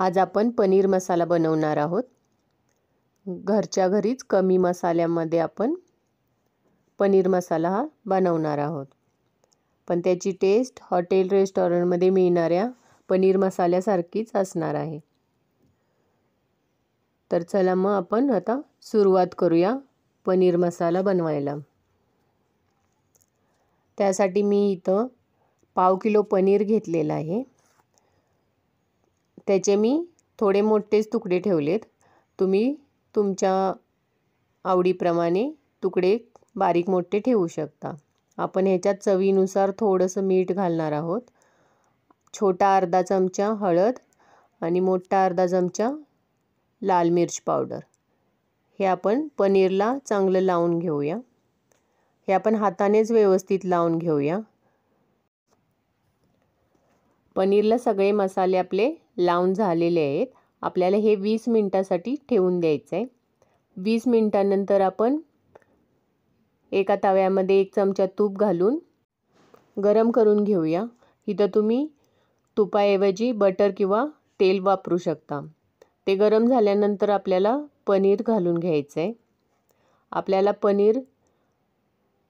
आज आपण पनीर मसाला बनवणार आहोत। घरच्या घरीच कमी मसाल्यामध्ये आपण पनीर मसाला हा बनवणार आहोत, पण त्याची टेस्ट हॉटेल रेस्टॉरंटमध्ये मिळणाऱ्या पनीर मसाल्यासारखीच असणार आहे। तर चला मग आपण आता सुरुवात करूया पनीर मसाला बनवायला। त्यासाठी मी इथं पाव किलो पनीर घेतलेला आहे। त्याचे मी थोडे मोठेच तुकडे ठेवलेत। तुम्ही तुमच्या आवडीप्रमाणे तुकडे बारीक मोठे ठेवू शकता। आपण ह्याच्यात चवीनुसार थोडंसं मीठ घालणार आहोत। छोटा अर्धा चमचा हळद आणि मोठा अर्धा चमचा लाल मिर्च पावडर। हे आपण पनीरला चांगलं लावून घेऊया। हे आपण हातानेच व्यवस्थित लावून घेऊया। पनीरला सगळे मसाले आपले लावून झालेले आहेत। आपल्याला हे 20 मिनिटासाठी ठेवून द्यायचं आहे। 20 मिनिटांनंतर आपण एका तव्यामध्ये 1 चमचा तूप घालून गरम करून घेऊया। इथं तुम्ही तुपाऐवजी बटर किंवा तेल वापरू शकता। ते गरम झाल्यानंतर आपल्याला पनीर घालून घ्यायचं आहे। आपल्याला पनीर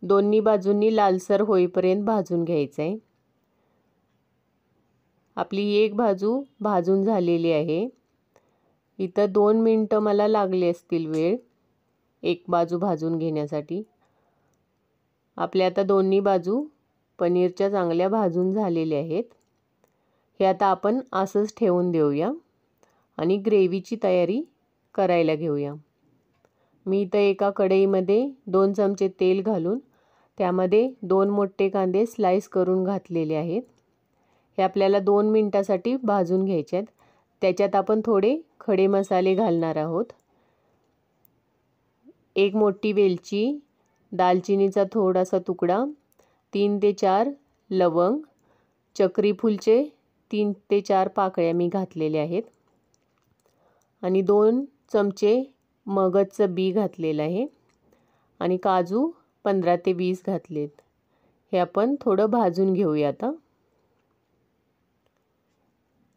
दोन्ही बाजूंनी लालसर होईपर्यंत भाजून घ्यायचं आहे। आपली एक बाजू भाजून झालेली आहे। इथं 2 मिनिटं मला लागले असतील वेळ एक बाजू भाजून घेण्यासाठी। आपल्या आता दोन्ही बाजू पनीरच्या चांगल्या भाजून झालेल्या आहेत। हे आता आपण असंच ठेवून देऊया आणि ग्रेव्हीची तयारी करायला घेऊया। मी इथं एका कढईमध्ये 2 चमचे तेल घालून त्यामध्ये 2 मोठे कांदे स्लाइस करून घातलेले आहेत। हे आपल्याला 2 मिनिटासाठी भाजून घ्यायचे आहेत। त्याच्यात आपण थोडे खडे मसाले घालणार आहोत। 1 मोठी वेलची, दालचिनीचा थोडासा तुकडा, 3 ते 4 लवंग, चक्री फूलचे 3 ते 4 पाकळ्या मी घातलेले आहेत आणि 2 चमचे मगजचं बी घातलेलं आहे आणि काजू 15 ते 20 घातलेत। हे आपण थोडं भाजून घेऊया। आता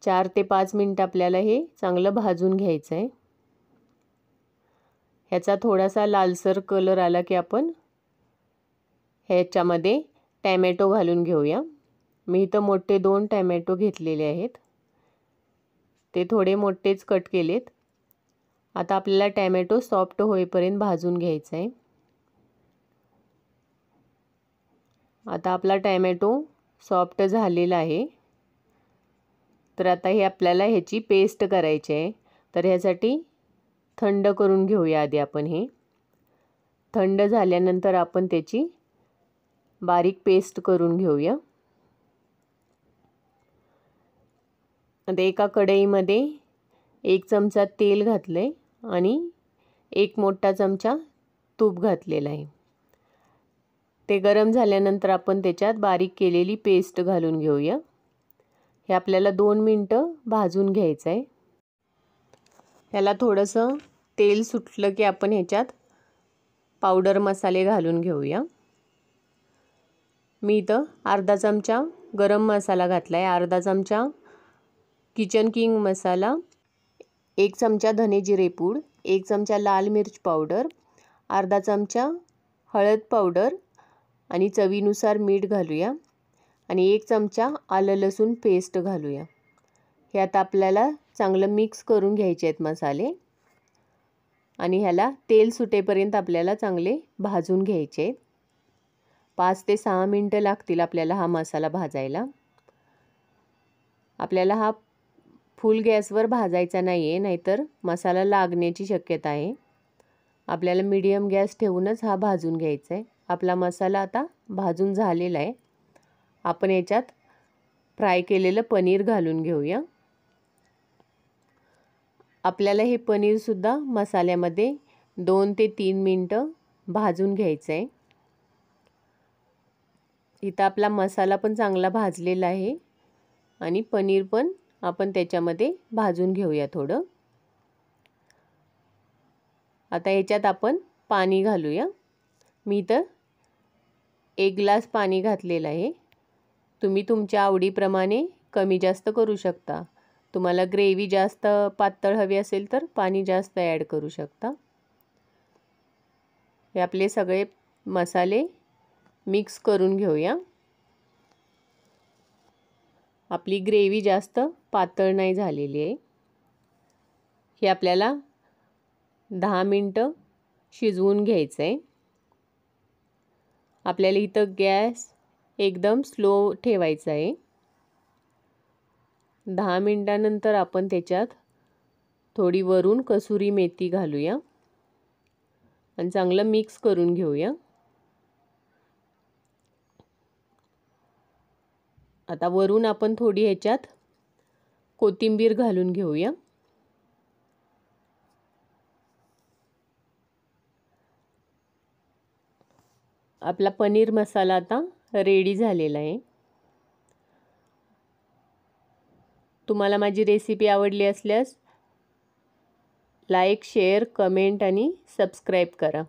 4 ते 5 मिनिट आपल्याला हे चांगलं भाजून घ्यायचं आहे। ह्याचा थोडासा लालसर कलर आला की आपण ह्याच्यामध्ये टॅमॅटो घालून घेऊया। मी इथं मोठे 2 टॅमॅटो घेतलेले आहेत। ते थोडे मोठेच कट केलेत। आता आपल्याला टॅमॅटो सॉफ्ट होईपर्यंत भाजून घ्यायचा आहे। आता आपला टॅमॅटो सॉफ्ट झालेला आहे। तर आता हे आपल्याला ह्याची पेस्ट करायची आहे। तर ह्यासाठी थंड करून घेऊया आधी आपण। हे थंड झाल्यानंतर आपण त्याची बारीक पेस्ट करून घेऊया। आता एका कढईमध्ये 1 चमचा तेल घातलंय आणि 1 मोठा चमचा तूप घातलेला आहे। ते गरम झाल्यानंतर आपण त्याच्यात बारीक केलेली पेस्ट घालून घेऊया। हे आपल्याला 2 मिनिटं भाजून घ्यायचं आहे। ह्याला थोडंसं तेल सुटलं की आपण ह्याच्यात पावडर मसाले घालून घेऊया। मी इथं अर्धा चमचा गरम मसाला घातला आहे, अर्धा चमचा किचन किंग मसाला, 1 चमचा धने जिरे पूड, 1 चमचा लाल मिर्च पावडर, अर्धा चमचा हळद पावडर आणि चवीनुसार मीठ घालूया आणि 1 चमचा आलं लसूण पेस्ट घालूया। हे आता आपल्याला चांगलं मिक्स करून घ्यायचे आहेत मसाले आणि ह्याला तेल सुटेपर्यंत आपल्याला चांगले भाजून घ्यायचे आहेत। 5 ते 6 मिनिटं लागतील आपल्याला हा मसाला भाजायला। आपल्याला हा फुल गॅसवर भाजायचा नाही आहे, नाहीतर मसाला लागण्याची शक्यता आहे। आपल्याला मीडियम गॅस ठेवूनच हा भाजून घ्यायचा आहे। आपला मसाला आता भाजून झालेला आहे। आपण याच्यात फ्राय केलेलं पनीर घालून घेऊया। आपल्याला हे पनीरसुद्धा मसाल्यामध्ये 2 ते 3 मिनिटं भाजून घ्यायचं आहे। इथं आपला मसाला पण चांगला भाजलेला आहे आणि पनीर पण आपण त्याच्यामध्ये भाजून घेऊया थोडं। आता ह्याच्यात आपण पाणी घालूया। मी इथं 1 ग्लास पाणी घातलेलं आहे। तुम्ही तुमच्या आवडीप्रमाणे कमी जास्त करू शकता। तुम्हाला ग्रेव्ही जास्त पातळ हवी असेल तर पाणी जास्त ॲड करू शकता. हे आपले सगळे मसाले मिक्स करून घेऊया. आपली ग्रेव्ही जास्त पातळ नाही झालेली आहे. हे आपल्याला 10 मिनटं शिजवून घ्यायचं आहे. आपल्याला इथं गॅस एकदम स्लो ठेवायचा आहे. 10 मिनटानंतर आपण त्याच्यात थोडी वरून कसुरी मेथी घालूया आणि चांगलं मिक्स करून घेऊया. आता वरून आपण थोडी ह्याच्यात कोथिंबीर घालून घेऊया. आपला पनीर मसाला आता रेडी झालेला आहे. तुम्हाला माझी रेसिपी आवडली असल्यास लाईक, शेअर, कमेंट आणि सबस्क्राईब करा.